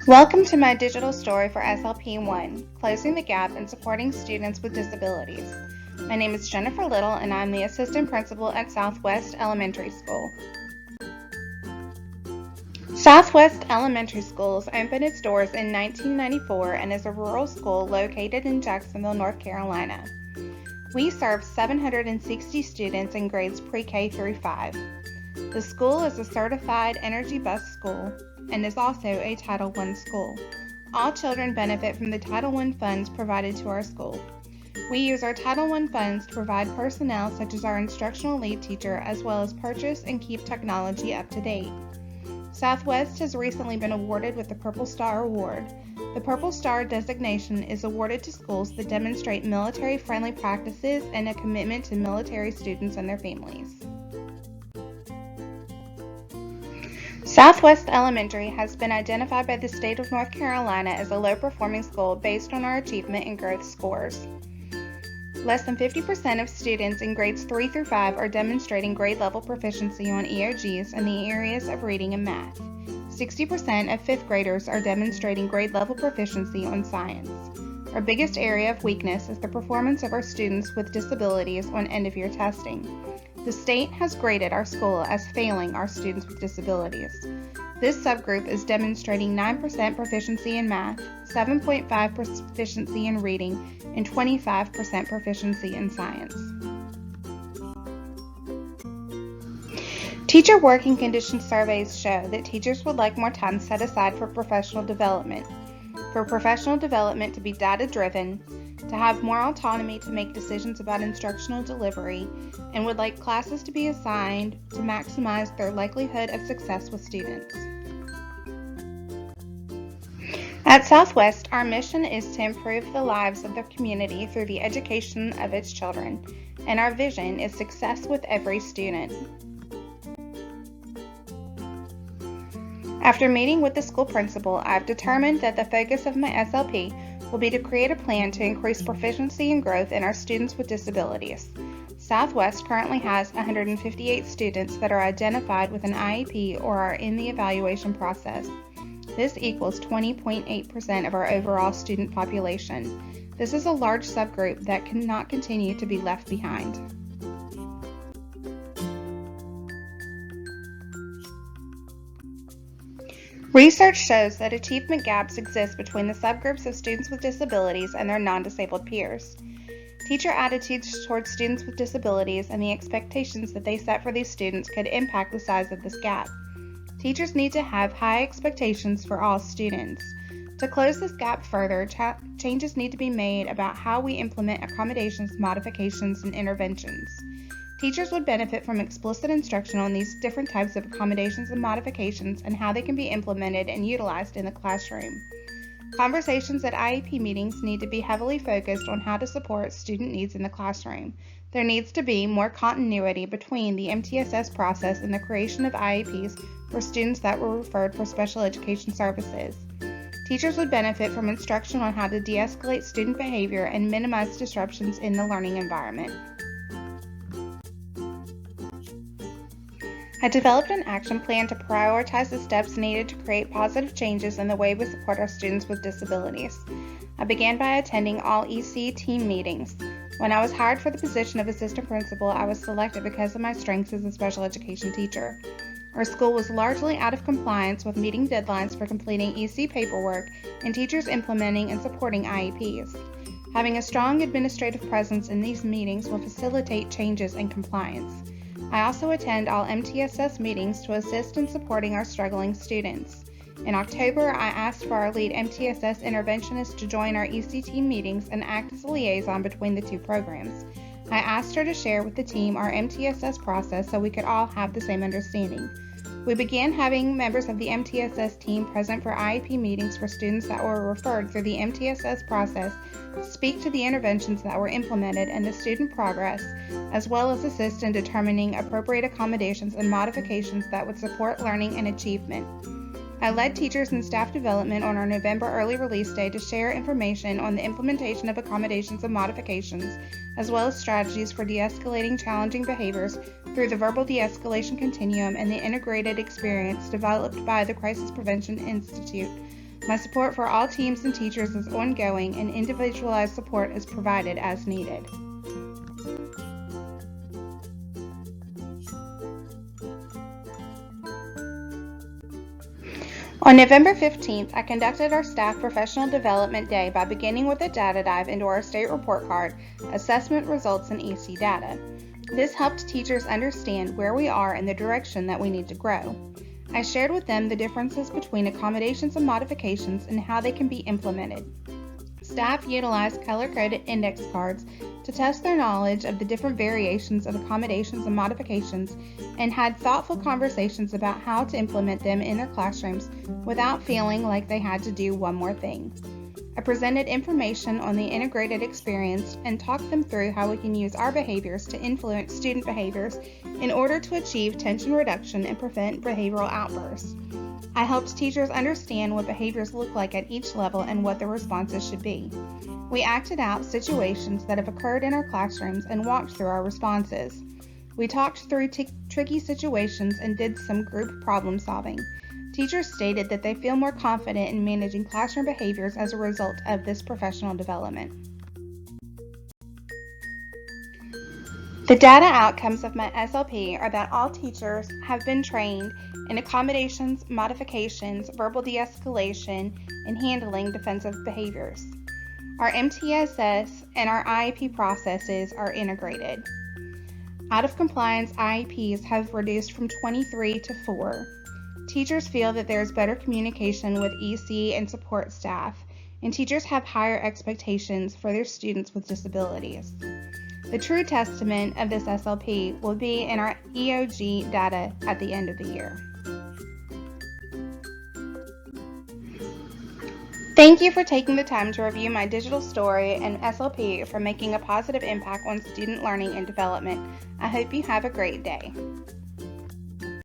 Welcome to my digital story for SLP 1, Closing the Gap and Supporting Students with Disabilities. My name is Jennifer Little and I'm the Assistant Principal at Southwest Elementary School. Southwest Elementary Schools opened its doors in 1994 and is a rural school located in Jacksonville, North Carolina. We serve 760 students in grades pre-K through 5. The school is a certified Energy Bus school and is also a Title I school. All children benefit from the Title I funds provided to our school. We use our Title I funds to provide personnel such as our instructional lead teacher, as well as purchase and keep technology up to date. Southwest has recently been awarded with the Purple Star Award. The Purple Star designation is awarded to schools that demonstrate military-friendly practices and a commitment to military students and their families. Southwest Elementary has been identified by the state of North Carolina as a low-performing school based on our achievement and growth scores. Less than 50% of students in grades 3 through 5 are demonstrating grade-level proficiency on EOGs in the areas of reading and math. 60% of 5th graders are demonstrating grade-level proficiency on science. Our biggest area of weakness is the performance of our students with disabilities on end-of-year testing. The state has graded our school as failing our students with disabilities. This subgroup is demonstrating 9% proficiency in math, 7.5% proficiency in reading, and 25% proficiency in science. Teacher working condition surveys show that teachers would like more time set aside for professional development to be data-driven, to have more autonomy to make decisions about instructional delivery, and would like classes to be assigned to maximize their likelihood of success with students. At Southwest, our mission is to improve the lives of the community through the education of its children, and our vision is success with every student. After meeting with the school principal, I've determined that the focus of my SLP will be to create a plan to increase proficiency and growth in our students with disabilities. Southwest currently has 158 students that are identified with an IEP or are in the evaluation process. This equals 20.8% of our overall student population. This is a large subgroup that cannot continue to be left behind. Research shows that achievement gaps exist between the subgroups of students with disabilities and their non-disabled peers. Teacher attitudes towards students with disabilities and the expectations that they set for these students could impact the size of this gap. Teachers need to have high expectations for all students. To close this gap further, changes need to be made about how we implement accommodations, modifications, and interventions. Teachers would benefit from explicit instruction on these different types of accommodations and modifications and how they can be implemented and utilized in the classroom. Conversations at IEP meetings need to be heavily focused on how to support student needs in the classroom. There needs to be more continuity between the MTSS process and the creation of IEPs for students that were referred for special education services. Teachers would benefit from instruction on how to de-escalate student behavior and minimize disruptions in the learning environment. I developed an action plan to prioritize the steps needed to create positive changes in the way we support our students with disabilities. I began by attending all EC team meetings. When I was hired for the position of assistant principal, I was selected because of my strengths as a special education teacher. Our school was largely out of compliance with meeting deadlines for completing EC paperwork and teachers implementing and supporting IEPs. Having a strong administrative presence in these meetings will facilitate changes in compliance. I also attend all MTSS meetings to assist in supporting our struggling students. In October, I asked for our lead MTSS interventionist to join our EC team meetings and act as a liaison between the two programs. I asked her to share with the team our MTSS process so we could all have the same understanding. We began having members of the MTSS team present for IEP meetings for students that were referred through the MTSS process to speak to the interventions that were implemented and the student progress, as well as assist in determining appropriate accommodations and modifications that would support learning and achievement. I led teachers and staff development on our November early release day to share information on the implementation of accommodations and modifications, as well as strategies for de-escalating challenging behaviors through the verbal de-escalation continuum and the integrated experience developed by the Crisis Prevention Institute. My support for all teams and teachers is ongoing, and individualized support is provided as needed. On November 15th, I conducted our staff professional development day by beginning with a data dive into our state report card, assessment results, and EC data. This helped teachers understand where we are and the direction that we need to grow. I shared with them the differences between accommodations and modifications and how they can be implemented. Staff utilized color-coded index cards to test their knowledge of the different variations of accommodations and modifications, and had thoughtful conversations about how to implement them in their classrooms without feeling like they had to do one more thing. I presented information on the integrated experience and talked them through how we can use our behaviors to influence student behaviors in order to achieve tension reduction and prevent behavioral outbursts. I helped teachers understand what behaviors look like at each level and what the responses should be. We acted out situations that have occurred in our classrooms and walked through our responses. We talked through tricky situations and did some group problem solving. Teachers stated that they feel more confident in managing classroom behaviors as a result of this professional development. The data outcomes of my SLP are that all teachers have been trained in accommodations, modifications, verbal de-escalation, and handling defensive behaviors. Our MTSS and our IEP processes are integrated. Out of compliance IEPs have reduced from 23 to 4. Teachers feel that there is better communication with EC and support staff, and teachers have higher expectations for their students with disabilities. The true testament of this SLP will be in our EOG data at the end of the year. Thank you for taking the time to review my digital story and SLP for making a positive impact on student learning and development. I hope you have a great day.